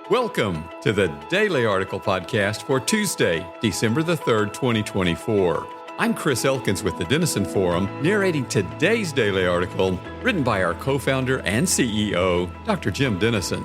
Welcome to the Daily Article Podcast for Tuesday, December the 3rd, 2024. I'm Chris Elkins with the Denison Forum, narrating today's daily article written by our co-founder and CEO, Dr. Jim Denison.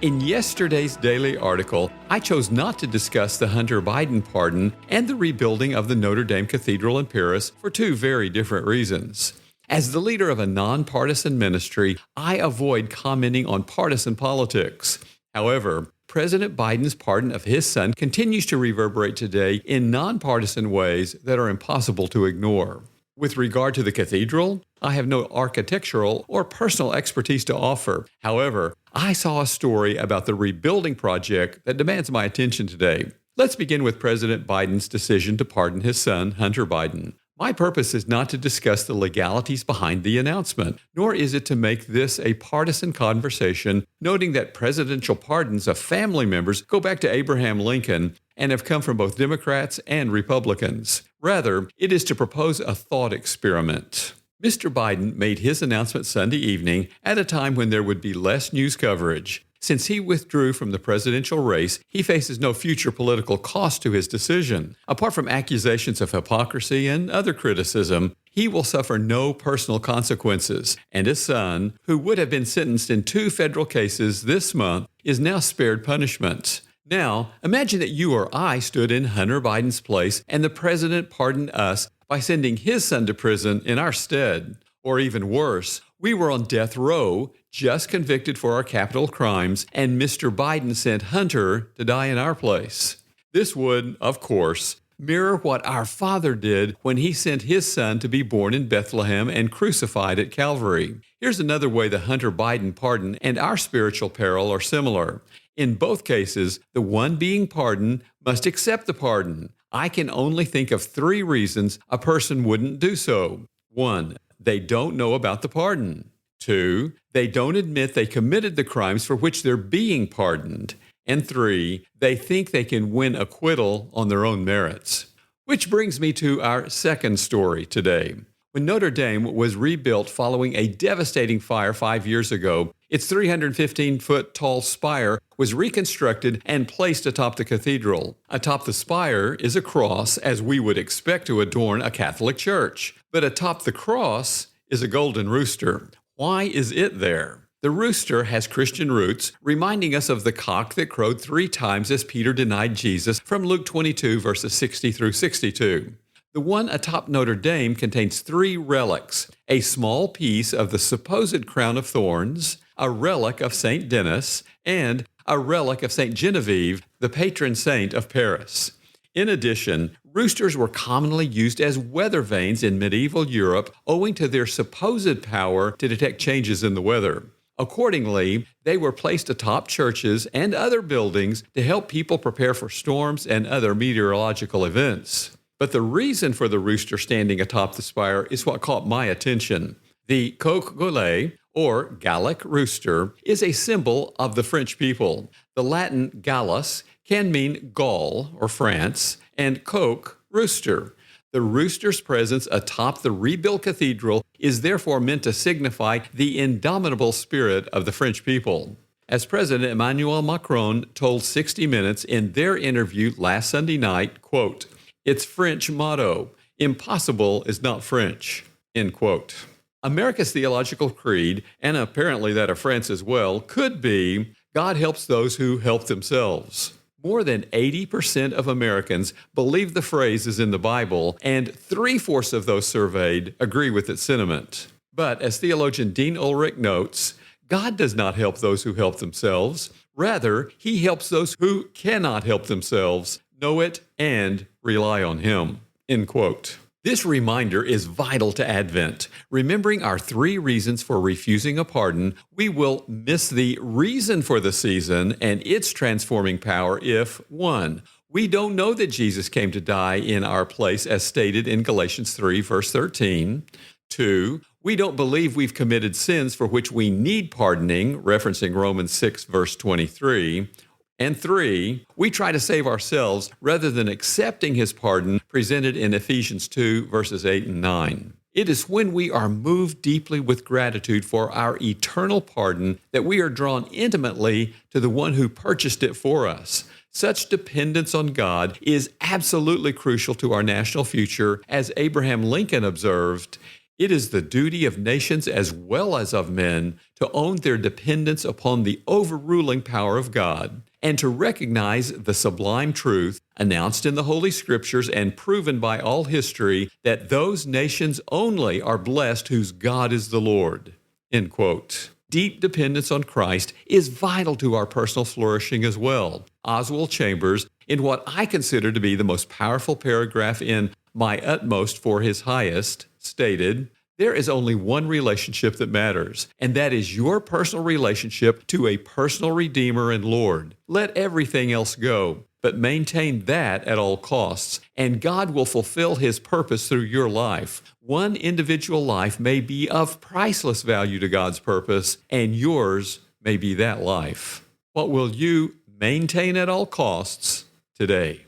In yesterday's daily article, I chose not to discuss the Hunter Biden pardon and the rebuilding of the Notre Dame Cathedral in Paris for two very different reasons. As the leader of a nonpartisan ministry, I avoid commenting on partisan politics. However, President Biden's pardon of his son continues to reverberate today in nonpartisan ways that are impossible to ignore. With regard to the cathedral, I have no architectural or personal expertise to offer. However, I saw a story about the rebuilding project that demands my attention today. Let's begin with President Biden's decision to pardon his son, Hunter Biden. My purpose is not to discuss the legalities behind the announcement, nor is it to make this a partisan conversation, noting that presidential pardons of family members go back to Abraham Lincoln and have come from both Democrats and Republicans. Rather, it is to propose a thought experiment. Mr. Biden made his announcement Sunday evening at a time when there would be less news coverage. Since he withdrew from the presidential race, he faces no future political cost to his decision. Apart from accusations of hypocrisy and other criticism, he will suffer no personal consequences, and his son, who would have been sentenced in 2 federal cases this month, is now spared punishment. Now, imagine that you or I stood in Hunter Biden's place and the president pardoned us by sending his son to prison in our stead. Or even worse, we were on death row, just convicted for our capital crimes, and Mr. Biden sent Hunter to die in our place. This would, of course, mirror what our Father did when he sent his son to be born in Bethlehem and crucified at Calvary. Here's another way the Hunter Biden pardon and our spiritual peril are similar. In both cases, the one being pardoned must accept the pardon. I can only think of 3 reasons a person wouldn't do so. 1, they don't know about the pardon. 2, they don't admit they committed the crimes for which they're being pardoned. And 3, they think they can win acquittal on their own merits. Which brings me to our second story today. When Notre Dame was rebuilt following a devastating fire 5 years ago, its 315-foot-tall spire was reconstructed and placed atop the cathedral. Atop the spire is a cross, as we would expect to adorn a Catholic church. But atop the cross is a golden rooster. Why is it there? The rooster has Christian roots, reminding us of the cock that crowed 3 times as Peter denied Jesus from Luke 22, verses 60 through 62. The one atop Notre Dame contains 3 relics: a small piece of the supposed crown of thorns, a relic of St. Denis, and a relic of St. Genevieve, the patron saint of Paris. In addition, roosters were commonly used as weather vanes in medieval Europe, owing to their supposed power to detect changes in the weather. Accordingly, they were placed atop churches and other buildings to help people prepare for storms and other meteorological events. But the reason for the rooster standing atop the spire is what caught my attention. The coq gaulois, or Gallic rooster, is a symbol of the French people. The Latin Gallus can mean Gaul or France, and coq, rooster. The rooster's presence atop the rebuilt cathedral is therefore meant to signify the indomitable spirit of the French people. As President Emmanuel Macron told 60 Minutes in their interview last Sunday night, quote, "It's French motto, impossible is not French," end quote. America's theological creed, and apparently that of France as well, could be, God helps those who help themselves. More than 80% of Americans believe the phrase is in the Bible, and 3/4 of those surveyed agree with its sentiment. But as theologian Dean Ulrich notes, God does not help those who help themselves. Rather, he helps those who cannot help themselves know it and rely on him, end quote. This reminder is vital to Advent. Remembering our 3 reasons for refusing a pardon, we will miss the reason for the season and its transforming power if, 1, we don't know that Jesus came to die in our place as stated in Galatians 3, verse 13. 2, we don't believe we've committed sins for which we need pardoning, referencing Romans 6, verse 23. And 3, we try to save ourselves rather than accepting his pardon presented in Ephesians 2, verses 8 and 9. It is when we are moved deeply with gratitude for our eternal pardon that we are drawn intimately to the one who purchased it for us. Such dependence on God is absolutely crucial to our national future. As Abraham Lincoln observed, it is the duty of nations as well as of men to own their dependence upon the overruling power of God and to recognize the sublime truth announced in the Holy Scriptures and proven by all history that those nations only are blessed whose God is the Lord. End quote. Deep dependence on Christ is vital to our personal flourishing as well. Oswald Chambers, in what I consider to be the most powerful paragraph in My Utmost for His Highest, stated, "There is only one relationship that matters, and that is your personal relationship to a personal Redeemer and Lord. Let everything else go, but maintain that at all costs, and God will fulfill His purpose through your life. One individual life may be of priceless value to God's purpose, and yours may be that life. What will you maintain at all costs today?"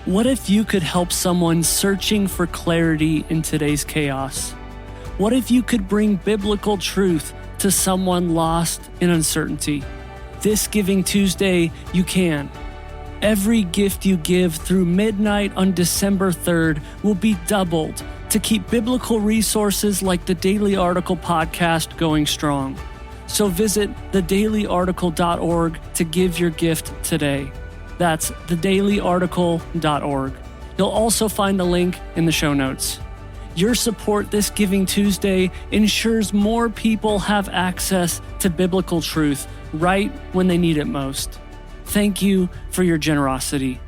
What if you could help someone searching for clarity in today's chaos? What if you could bring biblical truth to someone lost in uncertainty? This Giving Tuesday, you can. Every gift you give through midnight on December 3rd will be doubled to keep biblical resources like the Daily Article podcast going strong. So visit thedailyarticle.org to give your gift today. That's thedailyarticle.org. You'll also find the link in the show notes. Your support this Giving Tuesday ensures more people have access to biblical truth right when they need it most. Thank you for your generosity.